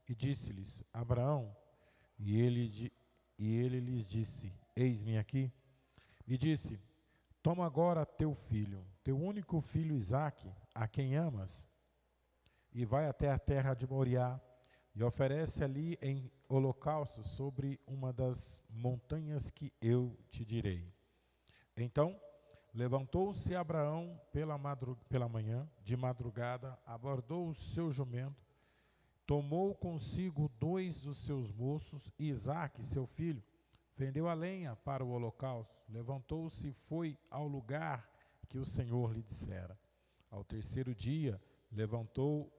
e disse-lhes: Abraão, e ele lhes disse: Eis-me aqui. E disse: Toma agora teu filho, teu único filho Isaque, a quem amas, e vai até a terra de Moriá, e oferece ali em holocausto sobre uma das montanhas que eu te direi. Então levantou-se Abraão pela manhã, de madrugada, abordou o seu jumento, tomou consigo 2 dos seus moços e Isaque, seu filho, fendeu a lenha para o holocausto, levantou-se e foi ao lugar que o Senhor lhe dissera. Ao terceiro dia, levantou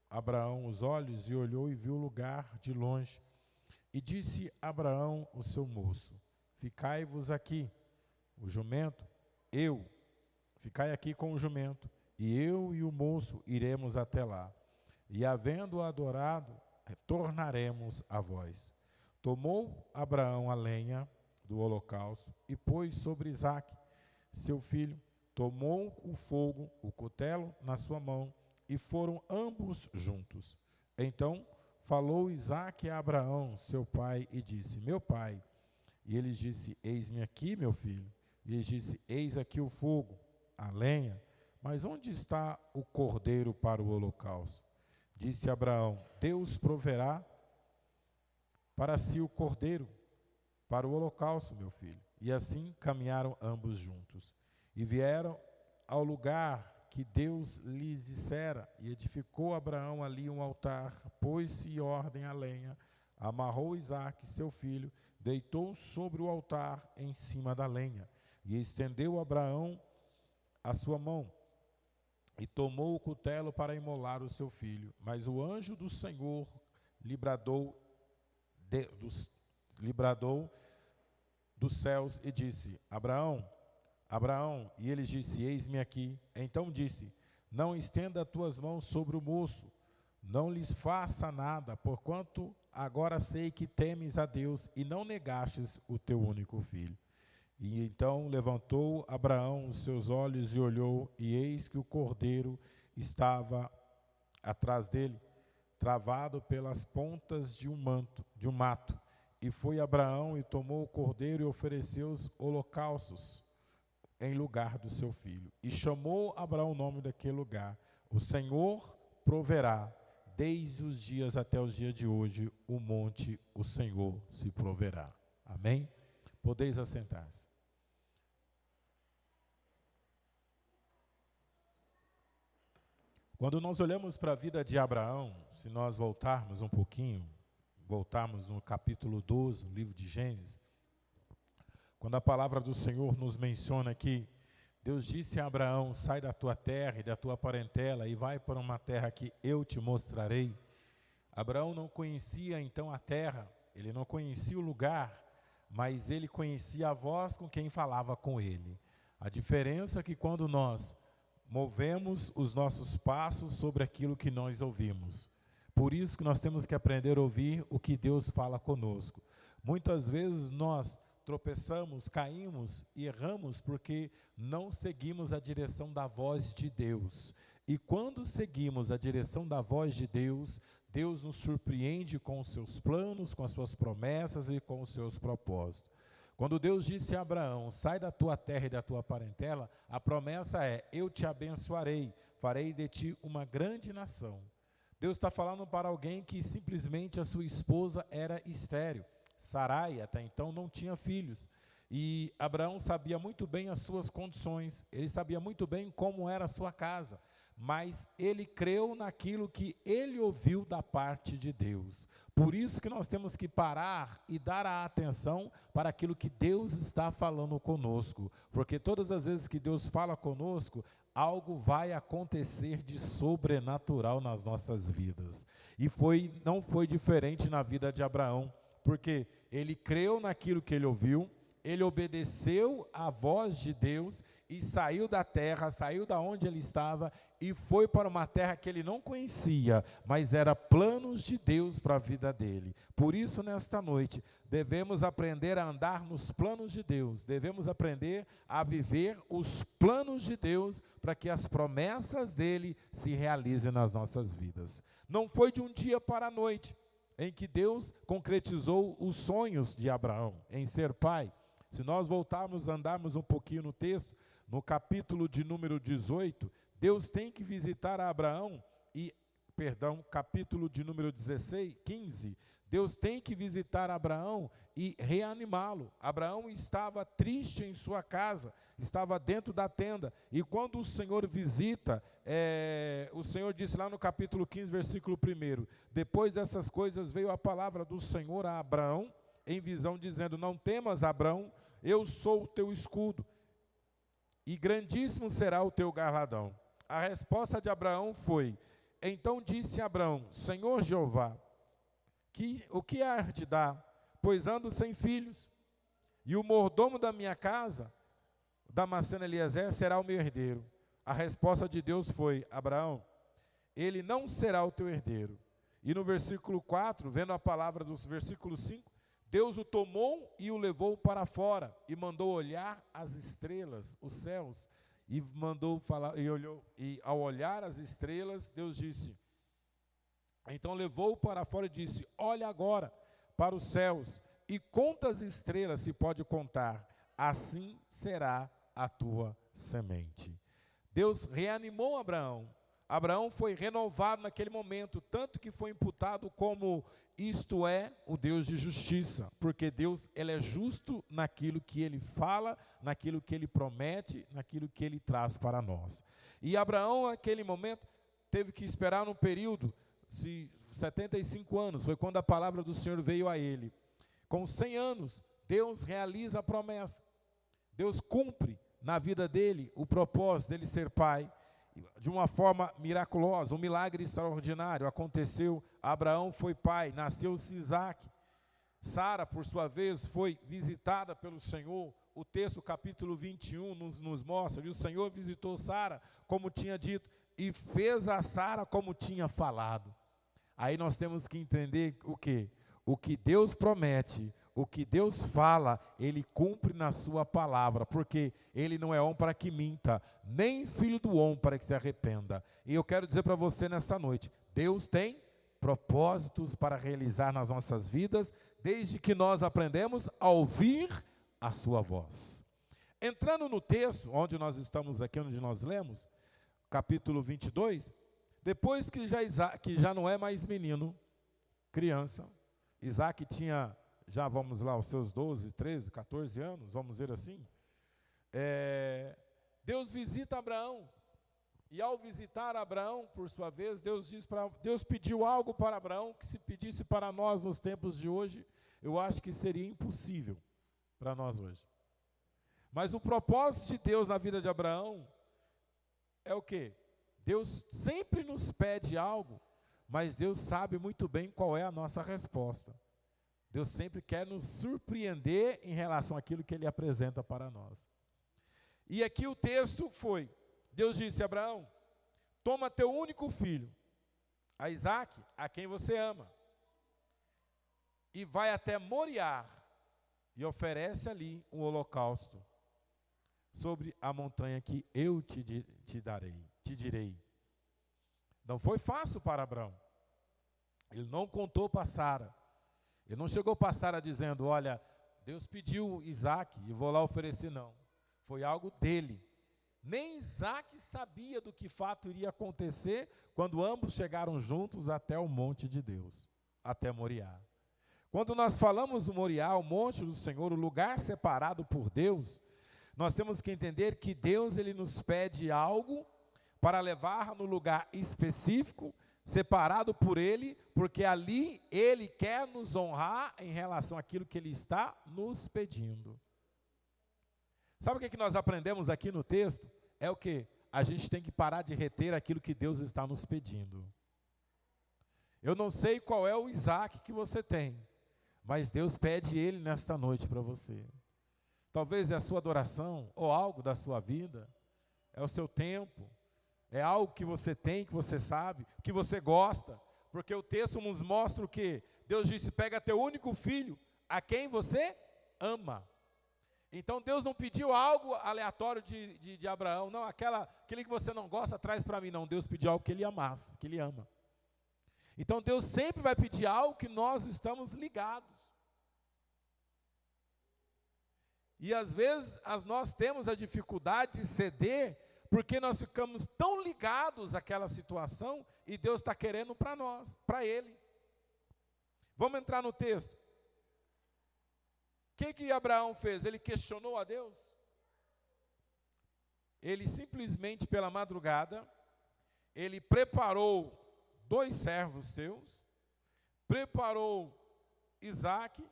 Abraão os olhos e olhou e viu o lugar de longe. E disse Abraão, o seu moço: Ficai-vos aqui, o jumento, ficai aqui com o jumento, e eu e o moço iremos até lá. E havendo adorado, retornaremos a vós. Tomou Abraão a lenha do holocausto e pôs sobre Isaque, seu filho, tomou o fogo, o cutelo na sua mão, e foram ambos juntos. Então falou Isaque a Abraão, seu pai, e disse: Meu pai. E ele disse: Eis-me aqui, meu filho. E ele disse: Eis aqui o fogo, a lenha, mas onde está o cordeiro para o holocausto? Disse Abraão: Deus proverá para si o cordeiro para o holocausto, meu filho. E assim caminharam ambos juntos. E vieram ao lugar que Deus lhes dissera, e edificou Abraão ali um altar, pôs-se em ordem a lenha, amarrou Isaque, seu filho, deitou sobre o altar em cima da lenha, e estendeu Abraão a sua mão, e tomou o cutelo para imolar o seu filho. Mas o anjo do Senhor lhe bradou dos céus e disse: Abraão, Abraão, e ele disse: Eis-me aqui. Então disse: Não estenda as tuas mãos sobre o moço, não lhes faça nada, porquanto agora sei que temes a Deus e não negastes o teu único filho. E então levantou Abraão os seus olhos e olhou, e eis que o cordeiro estava atrás dele, travado pelas pontas de um mato. E foi Abraão e tomou o cordeiro e ofereceu os holocaustos em lugar do seu filho. E chamou Abraão o nome daquele lugar: O Senhor proverá. Desde os dias até os dias de hoje, o monte, o Senhor se proverá. Amém? Podeis assentar-se. Quando nós olhamos para a vida de Abraão, se nós voltarmos um pouquinho, voltarmos no capítulo 12, no livro de Gênesis, quando a palavra do Senhor nos menciona que Deus disse a Abraão: sai da tua terra e da tua parentela e vai para uma terra que eu te mostrarei. Abraão não conhecia então a terra, ele não conhecia o lugar, mas ele conhecia a voz com quem falava com ele. A diferença é que quando nós movemos os nossos passos sobre aquilo que nós ouvimos. Por isso que nós temos que aprender a ouvir o que Deus fala conosco. Muitas vezes nós tropeçamos, caímos e erramos porque não seguimos a direção da voz de Deus. E quando seguimos a direção da voz de Deus, Deus nos surpreende com os seus planos, com as suas promessas e com os seus propósitos. Quando Deus disse a Abraão: sai da tua terra e da tua parentela, a promessa é: eu te abençoarei, farei de ti uma grande nação. Deus está falando para alguém que simplesmente a sua esposa era estéril. Sarai até então não tinha filhos. E Abraão sabia muito bem as suas condições, ele sabia muito bem como era a sua casa, mas ele creu naquilo que ele ouviu da parte de Deus. Por isso que nós temos que parar e dar a atenção para aquilo que Deus está falando conosco, porque todas as vezes que Deus fala conosco, algo vai acontecer de sobrenatural nas nossas vidas. E não foi diferente na vida de Abraão, porque ele creu naquilo que ele ouviu, ele obedeceu à voz de Deus e saiu da terra, saiu da onde ele estava e foi para uma terra que ele não conhecia, mas era planos de Deus para a vida dele. Por isso, nesta noite, devemos aprender a andar nos planos de Deus, devemos aprender a viver os planos de Deus para que as promessas dele se realizem nas nossas vidas. Não foi de um dia para a noite em que Deus concretizou os sonhos de Abraão em ser pai. Se nós voltarmos, andarmos um pouquinho no texto, no capítulo de número 18, Deus tem que visitar a Abraão, capítulo de número 15, Deus tem que visitar Abraão e reanimá-lo. Abraão estava triste em sua casa, estava dentro da tenda, e quando o Senhor visita, o Senhor disse lá no capítulo 15, versículo 1, depois dessas coisas veio a palavra do Senhor a Abraão, em visão, dizendo, não temas, Abraão, eu sou o teu escudo, e grandíssimo será o teu galardão. A resposta de Abraão foi, então disse Abraão, Senhor Jeová, o que há de dar? Pois ando sem filhos, e o mordomo da minha casa, Damasceno Eliezer, será o meu herdeiro. A resposta de Deus foi, Abraão, ele não será o teu herdeiro. E no versículo 4, vendo a palavra do versículo 5, Deus o tomou e o levou para fora, e mandou olhar as estrelas, os céus, e mandou falar, e ao olhar as estrelas, Deus disse, então levou-o para fora e disse, olha agora para os céus, e conta as estrelas, se pode contar, assim será a tua semente. Deus reanimou Abraão. Abraão foi renovado naquele momento, tanto que foi imputado como isto é o Deus de justiça, porque Deus, ele é justo naquilo que ele fala, naquilo que ele promete, naquilo que ele traz para nós. E Abraão, naquele momento, teve que esperar um período, 75 anos, foi quando a palavra do Senhor veio a ele. Com 100 anos, Deus realiza a promessa. Deus cumpre na vida dele o propósito dele ser pai, de uma forma miraculosa, um milagre extraordinário aconteceu. Abraão foi pai, nasceu-se Isaac. Sara, por sua vez, foi visitada pelo Senhor. O texto, capítulo 21, nos mostra que o Senhor visitou Sara, como tinha dito, e fez a Sara como tinha falado. Aí nós temos que entender o quê? O que Deus promete, o que Deus fala, Ele cumpre na sua palavra, porque Ele não é homem para que minta, nem filho do homem para que se arrependa. E eu quero dizer para você nesta noite, Deus tem propósitos para realizar nas nossas vidas, desde que nós aprendemos a ouvir a sua voz. Entrando no texto, onde nós estamos aqui, onde nós lemos, capítulo 22, depois que já não é mais menino, criança, Isaac tinha, já vamos lá, os seus 12, 13, 14 anos, vamos dizer assim, Deus visita Abraão, e ao visitar Abraão, por sua vez, Deus pediu algo para Abraão, que se pedisse para nós nos tempos de hoje, eu acho que seria impossível para nós hoje. Mas o propósito de Deus na vida de Abraão é o quê? Deus sempre nos pede algo, mas Deus sabe muito bem qual é a nossa resposta. Deus sempre quer nos surpreender em relação àquilo que Ele apresenta para nós. E aqui o texto foi, Deus disse a Abraão, toma teu único filho, a Isaque, a quem você ama, e vai até Moriá, e oferece ali um holocausto, sobre a montanha que eu te direi. Não foi fácil para Abraão. Ele não contou para Sara. Ele não chegou para Sara dizendo, olha, Deus pediu Isaac e vou lá oferecer, não. Foi algo dele. Nem Isaac sabia do que fato iria acontecer quando ambos chegaram juntos até o monte de Deus, até Moriá. Quando nós falamos do Moriá, o monte do Senhor, o lugar separado por Deus, nós temos que entender que Deus, Ele nos pede algo para levar no lugar específico, separado por Ele, porque ali Ele quer nos honrar em relação àquilo que Ele está nos pedindo. Sabe o que nós aprendemos aqui no texto? É o que? A gente tem que parar de reter aquilo que Deus está nos pedindo. Eu não sei qual é o Isaac que você tem, mas Deus pede ele nesta noite para você. talvez é a sua adoração, ou algo da sua vida, é o seu tempo, é algo que você tem, que você sabe, que você gosta, porque o texto nos mostra o quê? Deus disse, pega teu único filho, a quem você ama. Então Deus não pediu algo aleatório de Abraão, não, aquele que você não gosta, traz para mim, não, Deus pediu algo que ele amasse, que ele ama. Então Deus sempre vai pedir algo que nós estamos ligados. E às vezes nós temos a dificuldade de ceder, porque nós ficamos tão ligados àquela situação, e Deus está querendo para nós, para Ele. Vamos entrar no texto. O que Abraão fez? Ele questionou a Deus? Ele simplesmente pela madrugada, ele preparou 2 servos seus, preparou Isaque,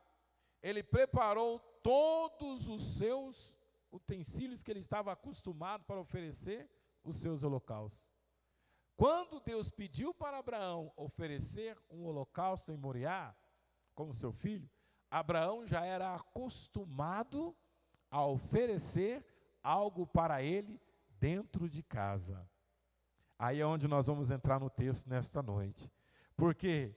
ele preparou todos os seus utensílios que ele estava acostumado para oferecer os seus holocaustos. Quando Deus pediu para Abraão oferecer um holocausto em Moriá, como seu filho, Abraão já era acostumado a oferecer algo para ele dentro de casa. Aí é onde nós vamos entrar no texto nesta noite. Porque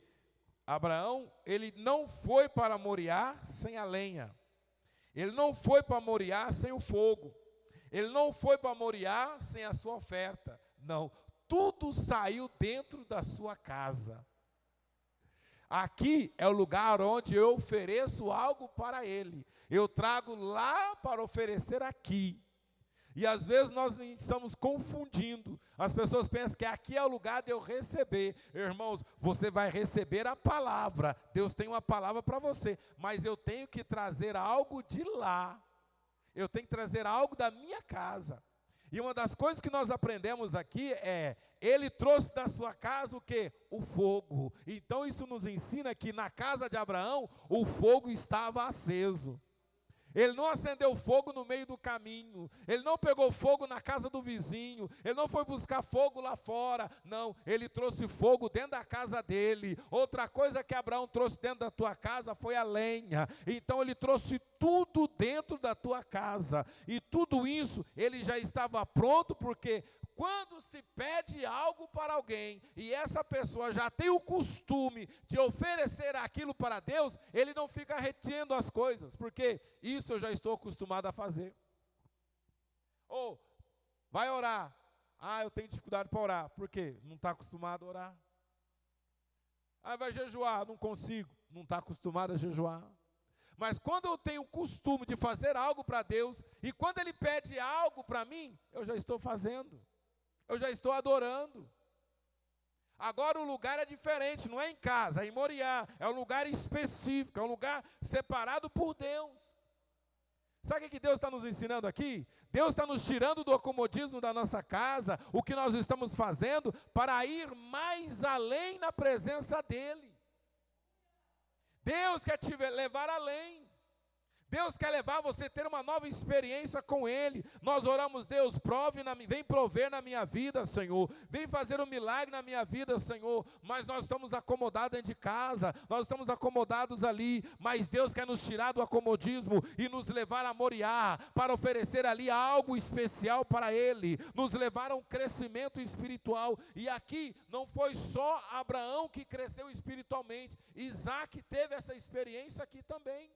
Abraão, ele não foi para Moriá sem a lenha. Ele não foi para Moriá sem o fogo. Ele não foi para Moriá sem a sua oferta. Não, tudo saiu dentro da sua casa. Aqui é o lugar onde eu ofereço algo para Ele. Eu trago lá para oferecer aqui. E às vezes nós estamos confundindo. As pessoas pensam que aqui é o lugar de eu receber. Irmãos, você vai receber a palavra. Deus tem uma palavra para você. Mas eu tenho que trazer algo de lá. Eu tenho que trazer algo da minha casa. E uma das coisas que nós aprendemos aqui é, ele trouxe da sua casa o quê? O fogo. Então isso nos ensina que na casa de Abraão, o fogo estava aceso. Ele não acendeu fogo no meio do caminho, ele não pegou fogo na casa do vizinho, ele não foi buscar fogo lá fora, não, ele trouxe fogo dentro da casa dele. Outra coisa que Abraão trouxe dentro da tua casa foi a lenha, então ele trouxe tudo dentro da tua casa, e tudo isso ele já estava pronto, porque quando se pede algo para alguém, e essa pessoa já tem o costume de oferecer aquilo para Deus, ele não fica retendo as coisas, porque isso eu já estou acostumado a fazer. Ou, vai orar. Ah, eu tenho dificuldade para orar. Por quê? Não está acostumado a orar. Ah, vai jejuar. Não consigo. Não está acostumado a jejuar. Mas quando eu tenho o costume de fazer algo para Deus, e quando Ele pede algo para mim, eu já estou fazendo. Eu já estou adorando. Agora o lugar é diferente, não é em casa, é em Moriá. É um lugar específico, é um lugar separado por Deus. Sabe o que Deus está nos ensinando aqui? Deus está nos tirando do acomodismo da nossa casa, o que nós estamos fazendo, para ir mais além na presença dEle. Deus quer te levar além. Deus quer levar você a ter uma nova experiência com Ele. Nós oramos, Deus, vem prover na minha vida, Senhor. Vem fazer um milagre na minha vida, Senhor. Mas nós estamos acomodados dentro de casa, nós estamos acomodados ali. Mas Deus quer nos tirar do acomodismo e nos levar a Moriá, para oferecer ali algo especial para Ele. Nos levar a um crescimento espiritual. E aqui não foi só Abraão que cresceu espiritualmente. Isaque teve essa experiência aqui também.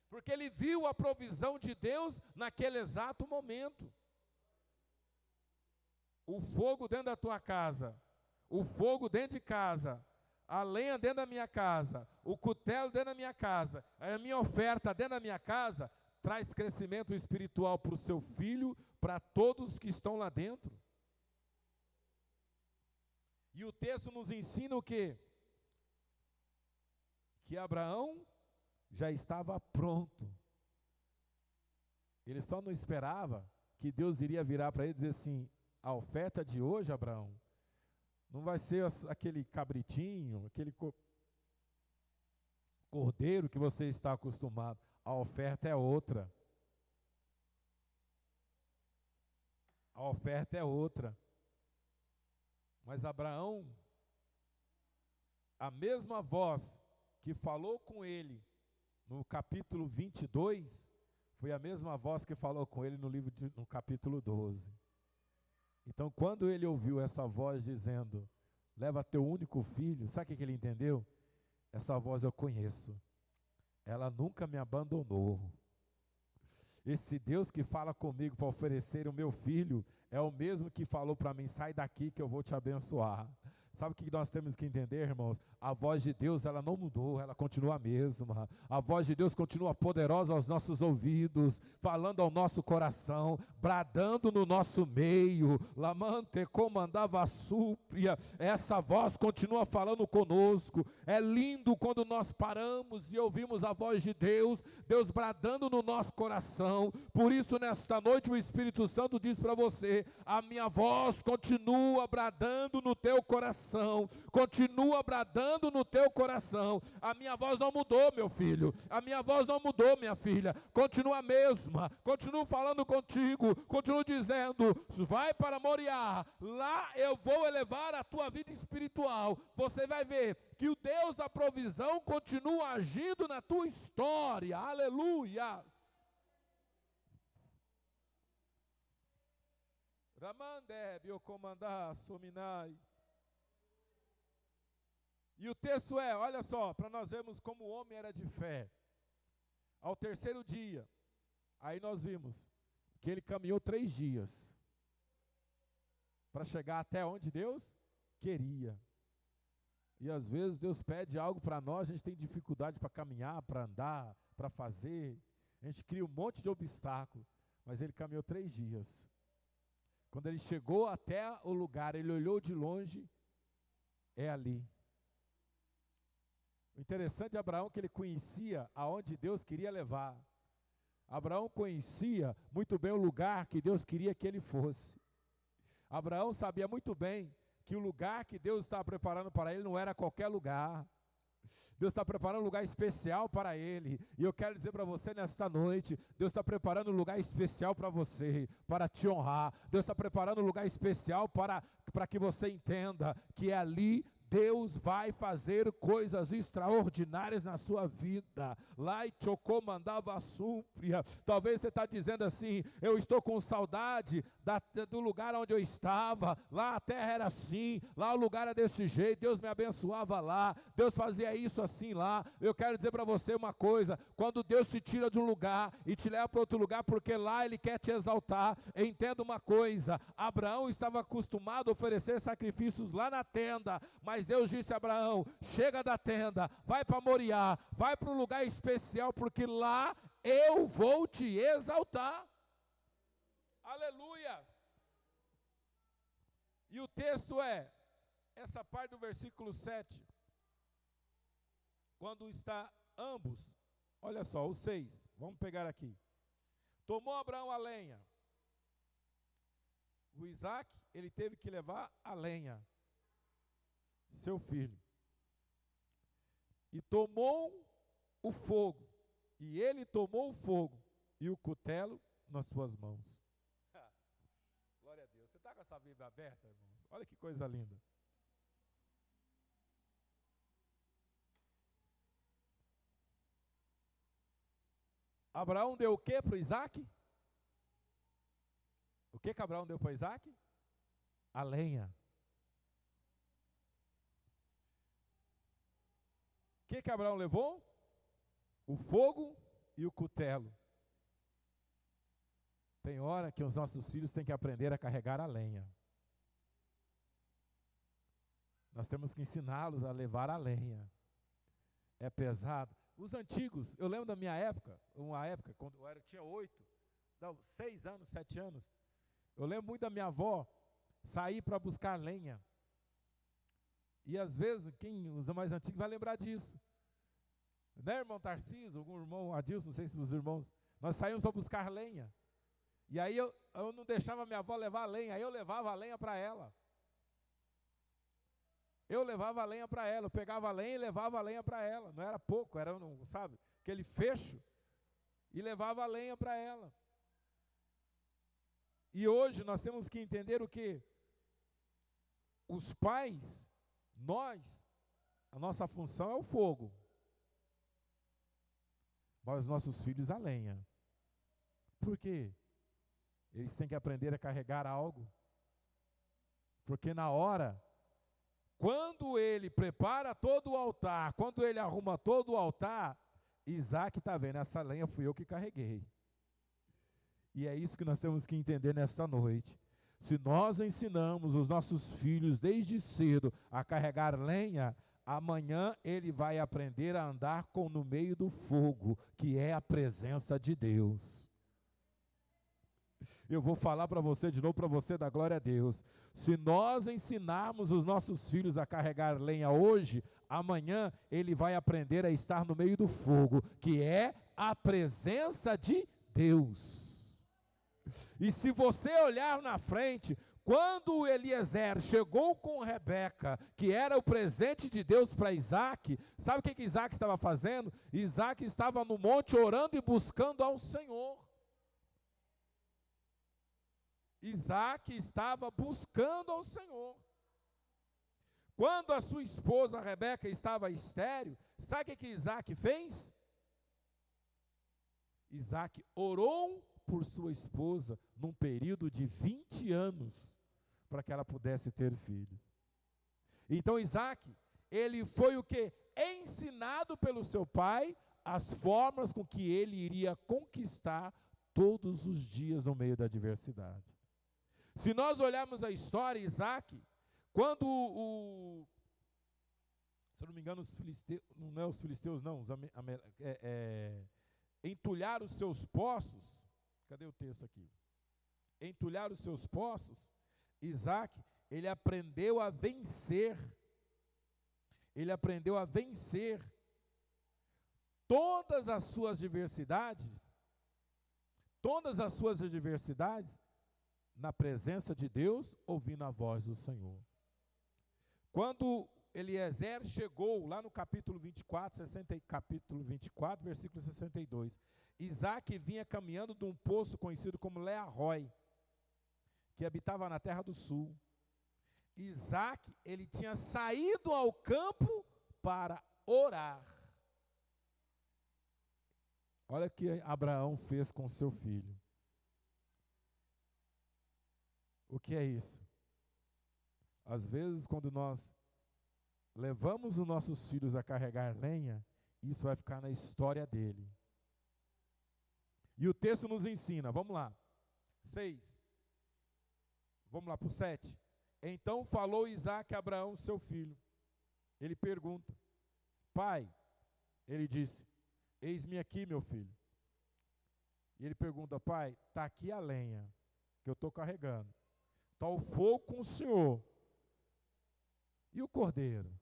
Porque ele viu a provisão de Deus naquele exato momento. O fogo dentro da tua casa, o fogo dentro de casa, a lenha dentro da minha casa, o cutelo dentro da minha casa, a minha oferta dentro da minha casa, traz crescimento espiritual para o seu filho, para todos que estão lá dentro. E o texto nos ensina o quê? Que Abraão já estava pronto. Ele só não esperava que Deus iria virar para ele e dizer assim, a oferta de hoje, Abraão, não vai ser aquele cabritinho, aquele cordeiro que você está acostumado. A oferta é outra. A oferta é outra. Mas Abraão, a mesma voz que falou com ele no capítulo 22, Foi a mesma voz que falou com ele no capítulo 12. Então, quando ele ouviu essa voz dizendo, leva teu único filho, sabe o que ele entendeu? Essa voz eu conheço. Ela nunca me abandonou. Esse Deus que fala comigo para oferecer o meu filho é o mesmo que falou para mim, sai daqui que eu vou te abençoar. Sabe o que nós temos que entender, irmãos? A voz de Deus, ela não mudou, ela continua a mesma. A voz de Deus continua poderosa aos nossos ouvidos, falando ao nosso coração, bradando no nosso meio. Lamante comandava a súplia. Essa voz continua falando conosco. É lindo quando nós paramos e ouvimos a voz de Deus, Deus bradando no nosso coração. Por isso, nesta noite, o Espírito Santo diz para você, a minha voz continua bradando no teu coração. Continua bradando no teu coração. A minha voz não mudou, meu filho. A minha voz não mudou, minha filha. Continua a mesma. Continuo falando contigo. Continuo dizendo, vai para Moriá. Lá eu vou elevar a tua vida espiritual. Você vai ver que o Deus da provisão continua agindo na tua história. Aleluia. Ramande biocomandar sominai. E o texto é, olha só, para nós vermos como o homem era de fé. Ao terceiro dia, aí nós vimos que ele caminhou 3 dias para chegar até onde Deus queria. E às vezes Deus pede algo para nós, a gente tem dificuldade para caminhar, para andar, para fazer. A gente cria um monte de obstáculo, mas ele caminhou 3 dias. Quando ele chegou até o lugar, ele olhou de longe, é ali. O interessante de Abraão é que ele conhecia aonde Deus queria levar. Abraão conhecia muito bem o lugar que Deus queria que ele fosse. Abraão sabia muito bem que o lugar que Deus estava preparando para ele não era qualquer lugar. Deus está preparando um lugar especial para ele. E eu quero dizer para você nesta noite, Deus está preparando um lugar especial para você, para te honrar. Deus está preparando um lugar especial para que você entenda que é ali Deus vai fazer coisas extraordinárias na sua vida. Lá e Chocó mandava a súplia. Talvez você está dizendo assim, eu estou com saudade do lugar onde eu estava. Lá a terra era assim, lá o lugar era desse jeito, Deus me abençoava lá, Deus fazia isso assim lá. Eu quero dizer para você uma coisa, quando Deus te tira de um lugar e te leva para outro lugar, porque lá Ele quer te exaltar, entenda uma coisa, Abraão estava acostumado a oferecer sacrifícios lá na tenda, mas Deus disse a Abraão, chega da tenda, vai para Moriá, vai para um lugar especial, porque lá eu vou te exaltar. Aleluia! E o texto é, essa parte do versículo 7, quando está ambos, olha só, o 6, vamos pegar aqui. Tomou Abraão a lenha. O Isaac, ele teve que levar a lenha, seu filho. E tomou o fogo, e ele tomou o fogo e o cutelo nas suas mãos. Glória a Deus. Você está com essa Bíblia aberta, irmãos? Olha que coisa linda. Abraão deu o que para o Isaac? O que Abraão deu para Isaac? A lenha. O que Abraão levou? O fogo e o cutelo. Tem hora que os nossos filhos têm que aprender a carregar a lenha. Nós temos que ensiná-los a levar a lenha. É pesado. Os antigos, eu lembro da minha época, uma época, quando eu tinha 6 anos, 7 anos, eu lembro muito da minha avó sair para buscar lenha. E às vezes, quem usa mais antigo vai lembrar disso. Né, irmão Tarcísio, algum irmão Adilson, não sei se os irmãos, nós saímos para buscar lenha. E aí eu não deixava minha avó levar a lenha, aí eu levava a lenha para ela. Eu levava a lenha para ela, eu pegava a lenha e levava a lenha para ela. Não era pouco, era, sabe, aquele fecho, e levava a lenha para ela. E hoje nós temos que entender o quê? Os pais, nós, a nossa função é o fogo, mas os nossos filhos a lenha. Por quê? Eles têm que aprender a carregar algo. Porque na hora, quando ele prepara todo o altar, quando ele arruma todo o altar, Isaac está vendo, essa lenha fui eu que carreguei. E é isso que nós temos que entender nesta noite. Se nós ensinamos os nossos filhos desde cedo a carregar lenha, amanhã ele vai aprender a andar no meio do fogo, que é a presença de Deus. Eu vou falar para você de novo, para você dar glória a Deus. Se nós ensinarmos os nossos filhos a carregar lenha hoje, amanhã ele vai aprender a estar no meio do fogo, que é a presença de Deus. E se você olhar na frente, quando Eliezer chegou com Rebeca, que era o presente de Deus para Isaac, sabe o que Isaac estava fazendo? Isaac estava no monte orando e buscando ao Senhor. Isaac estava buscando ao Senhor. Quando a sua esposa Rebeca estava estéril, sabe o que Isaac fez? Isaac orou por sua esposa num período de 20 anos, para que ela pudesse ter filhos. Então Isaac, ele foi o que? Ensinado pelo seu pai, as formas com que ele iria conquistar todos os dias no meio da adversidade. Se nós olharmos a história, Isaac, quando se eu não me engano, os filisteus, não é os filisteus não, entulharam os seus poços, cadê o texto aqui? Entulharam os seus poços, Isaac, ele aprendeu a vencer todas as suas adversidades, na presença de Deus, ouvindo a voz do Senhor. Quando Eliezer chegou lá no capítulo 24, versículo 62, Isaac vinha caminhando de um poço conhecido como Learrói, que habitava na terra do sul. Isaac, ele tinha saído ao campo para orar. Olha o que Abraão fez com seu filho. O que é isso? Às vezes, quando nós levamos os nossos filhos a carregar lenha, isso vai ficar na história dele. E o texto nos ensina, vamos lá, 6. Vamos lá para o 7. Então falou Isaac a Abraão, seu filho. Ele pergunta, pai, ele disse, eis-me aqui, meu filho. E ele pergunta, pai, está aqui a lenha que eu estou carregando. Está o fogo com o Senhor. E o cordeiro?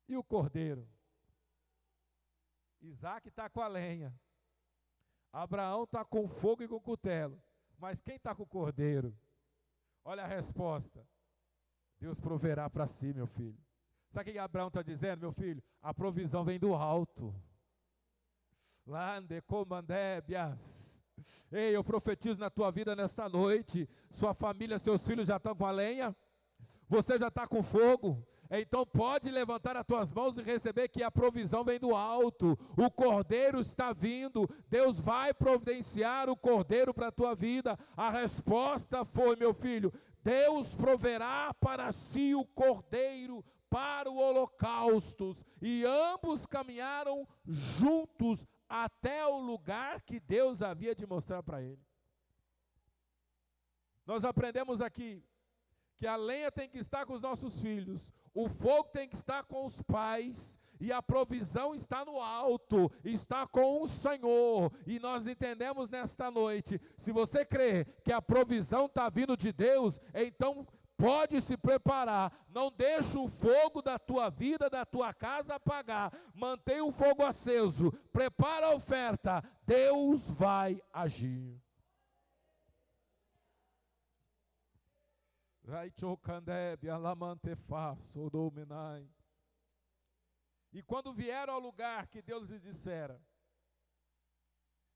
E o cordeiro? Isaac está com a lenha. Abraão está com fogo e com cutelo. Mas quem está com o cordeiro? Olha a resposta. Deus proverá para si, meu filho. Sabe o que Abraão está dizendo, meu filho? A provisão vem do alto. Lande comandebias. Ei, eu profetizo na tua vida nesta noite. Sua família, seus filhos já estão com a lenha. Você já está com fogo. Então pode levantar as tuas mãos e receber que a provisão vem do alto. O cordeiro está vindo. Deus vai providenciar o cordeiro para a tua vida. A resposta foi, meu filho, Deus proverá para si o cordeiro para o holocausto. E ambos caminharam juntos até o lugar que Deus havia de mostrar para ele. Nós aprendemos aqui que a lenha tem que estar com os nossos filhos, o fogo tem que estar com os pais, e a provisão está no alto, está com o Senhor. E nós entendemos nesta noite, se você crê que a provisão está vindo de Deus, então pode se preparar, não deixe o fogo da tua vida, da tua casa apagar, mantenha o fogo aceso, prepara a oferta, Deus vai agir. E quando vieram ao lugar que Deus lhes dissera,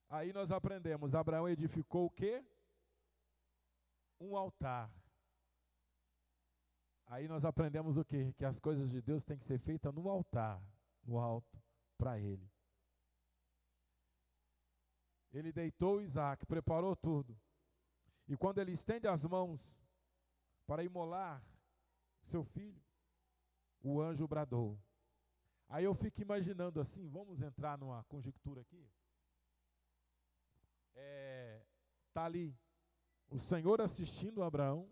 aí nós aprendemos, Abraão edificou o quê? Um altar. Aí nós aprendemos o quê? Que as coisas de Deus têm que ser feitas no altar, no alto, para Ele. Ele deitou Isaac, preparou tudo. E quando ele estende as mãos para imolar seu filho, o anjo bradou. Aí eu fico imaginando assim, vamos entrar numa conjectura aqui. Está ali o Senhor assistindo a Abraão,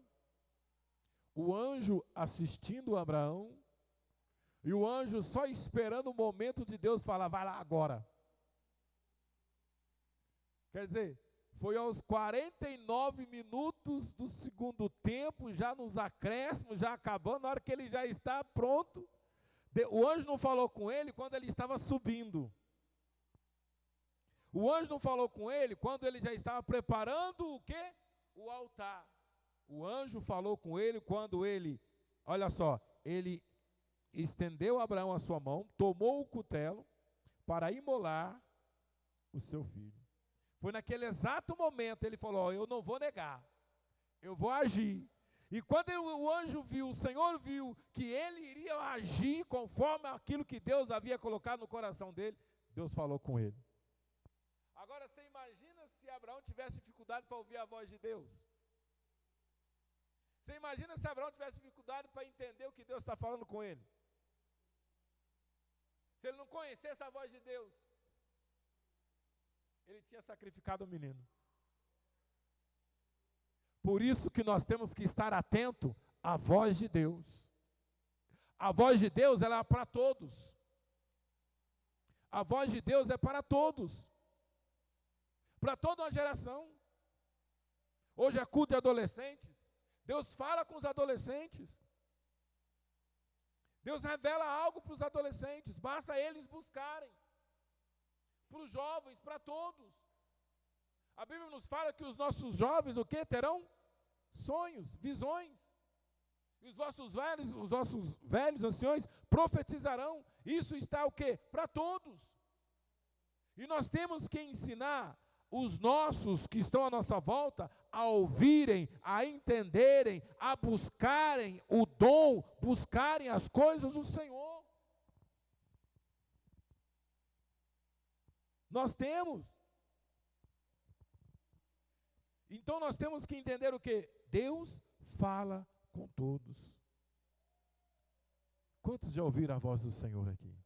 o anjo assistindo a Abraão, e o anjo só esperando o momento de Deus falar, vai lá agora. Quer dizer, foi aos 49 minutos do segundo tempo, já nos acréscimos, já acabando, na hora que ele já está pronto. O anjo não falou com ele quando ele estava subindo. O anjo não falou com ele quando ele já estava preparando o quê? O altar. O anjo falou com ele quando ele, olha só, ele estendeu a Abraão a sua mão, tomou o cutelo para imolar o seu filho. Foi naquele exato momento, ele falou, eu não vou negar, eu vou agir. E quando o anjo viu, o Senhor viu que ele iria agir conforme aquilo que Deus havia colocado no coração dele, Deus falou com ele. Agora você imagina se Abraão tivesse dificuldade para ouvir a voz de Deus? Você imagina se Abraão tivesse dificuldade para entender o que Deus está falando com ele? Se ele não conhecesse a voz de Deus, ele tinha sacrificado o menino. Por isso que nós temos que estar atento à voz de Deus. A voz de Deus, ela é para todos. A voz de Deus é para todos. Para toda uma geração. Hoje é culto de adolescentes. Deus fala com os adolescentes. Deus revela algo para os adolescentes. Basta eles buscarem. Para os jovens, para todos. A Bíblia nos fala que os nossos jovens, o quê? Terão sonhos, visões. E os vossos velhos anciões profetizarão. Isso está o quê? Para todos. E nós temos que ensinar os nossos que estão à nossa volta a ouvirem, a entenderem, a buscarem o dom, buscarem as coisas do Senhor. Nós temos. Então nós temos que entender o quê? Deus fala com todos. Quantos já ouviram a voz do Senhor aqui?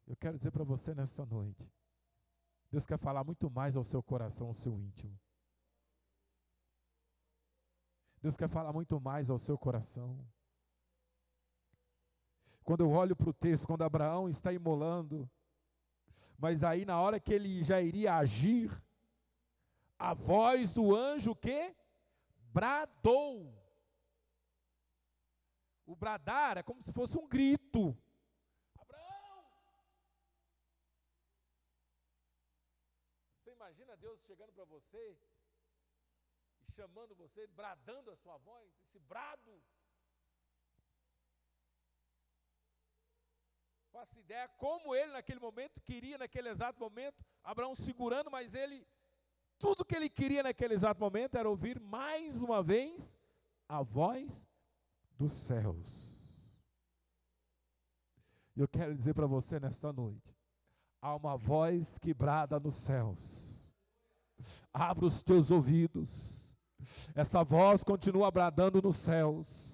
Eu quero dizer para você nesta noite, Deus quer falar muito mais ao seu coração, ao seu íntimo. Deus quer falar muito mais ao seu coração. Quando eu olho para o texto, quando Abraão está imolando, mas aí na hora que ele já iria agir, a voz do anjo que bradou. O bradar é como se fosse um grito. Abraão! Você imagina Deus chegando para você e chamando você, bradando a sua voz, esse brado. Faça ideia como ele naquele momento queria, naquele exato momento, Abraão segurando, mas ele, tudo que ele queria naquele exato momento era ouvir mais uma vez a voz dos céus. E eu quero dizer para você nesta noite, há uma voz que brada nos céus. Abra os teus ouvidos. Essa voz continua bradando nos céus,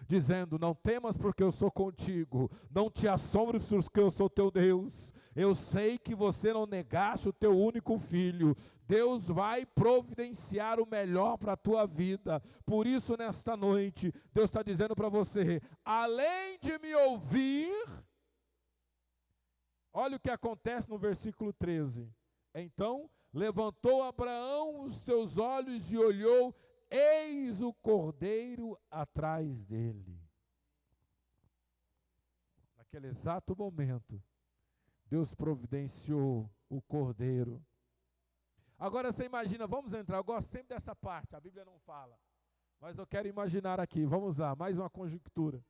dizendo, não temas porque eu sou contigo, não te assombres porque eu sou teu Deus, eu sei que você não negaste o teu único filho, Deus vai providenciar o melhor para a tua vida. Por isso nesta noite, Deus está dizendo para você, além de me ouvir, olha o que acontece no versículo 13, então levantou Abraão os seus olhos e olhou, eis o cordeiro atrás dele. Naquele exato momento, Deus providenciou o cordeiro. Agora você imagina, vamos entrar, eu gosto sempre dessa parte, a Bíblia não fala, mas eu quero imaginar aqui, vamos lá, mais uma conjectura.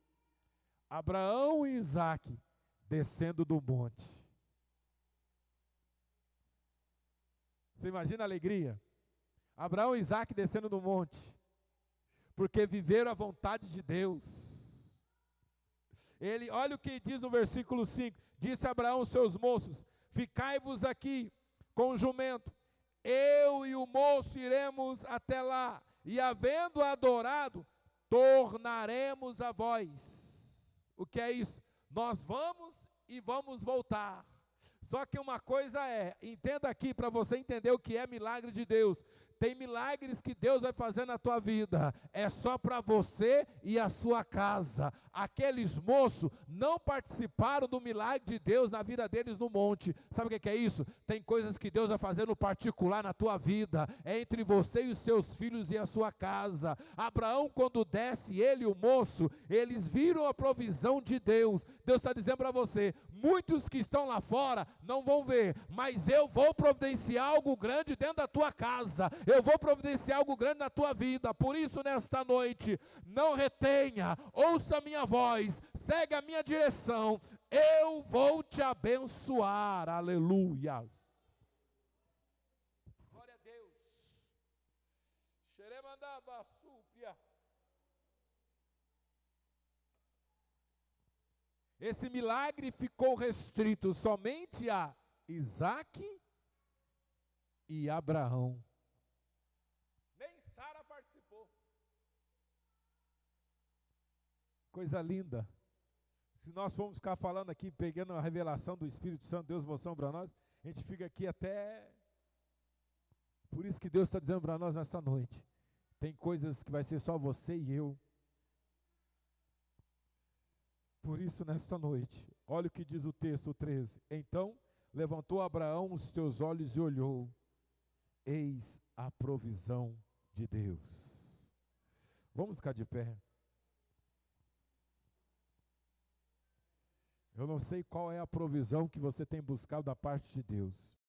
Abraão e Isaac descendo do monte. Você imagina a alegria? Abraão e Isaac descendo do monte, porque viveram a vontade de Deus. Olha o que diz no versículo 5, disse Abraão aos seus moços, ficai-vos aqui com o jumento, eu e o moço iremos até lá, e havendo adorado, tornaremos a vós. O que é isso? Nós vamos e vamos voltar. Só que uma coisa entenda aqui para você entender o que é milagre de Deus. Tem milagres que Deus vai fazer na tua vida, é só para você e a sua casa. Aqueles moços não participaram do milagre de Deus na vida deles no monte. Sabe o que é isso? Tem coisas que Deus vai fazer no particular na tua vida, é entre você e os seus filhos e a sua casa. Abraão, quando desce, ele e o moço, eles viram a provisão de Deus. Deus está dizendo para você, muitos que estão lá fora não vão ver, mas eu vou providenciar algo grande dentro da tua casa. Eu vou providenciar algo grande na tua vida. Por isso, nesta noite, não retenha, ouça a minha voz, segue a minha direção, eu vou te abençoar. Aleluias. Glória a Deus. Esse milagre ficou restrito somente a Isaque e Abraão. Nem Sara participou. Coisa linda. Se nós formos ficar falando aqui, pegando a revelação do Espírito Santo, Deus mostrando para nós, a gente fica aqui até... Por isso que Deus está dizendo para nós nessa noite, tem coisas que vai ser só você e eu. Por isso, nesta noite, olha o que diz o texto 13. Então, levantou Abraão os teus olhos e olhou, eis a provisão de Deus. Vamos ficar de pé. Eu não sei qual é a provisão que você tem buscado da parte de Deus.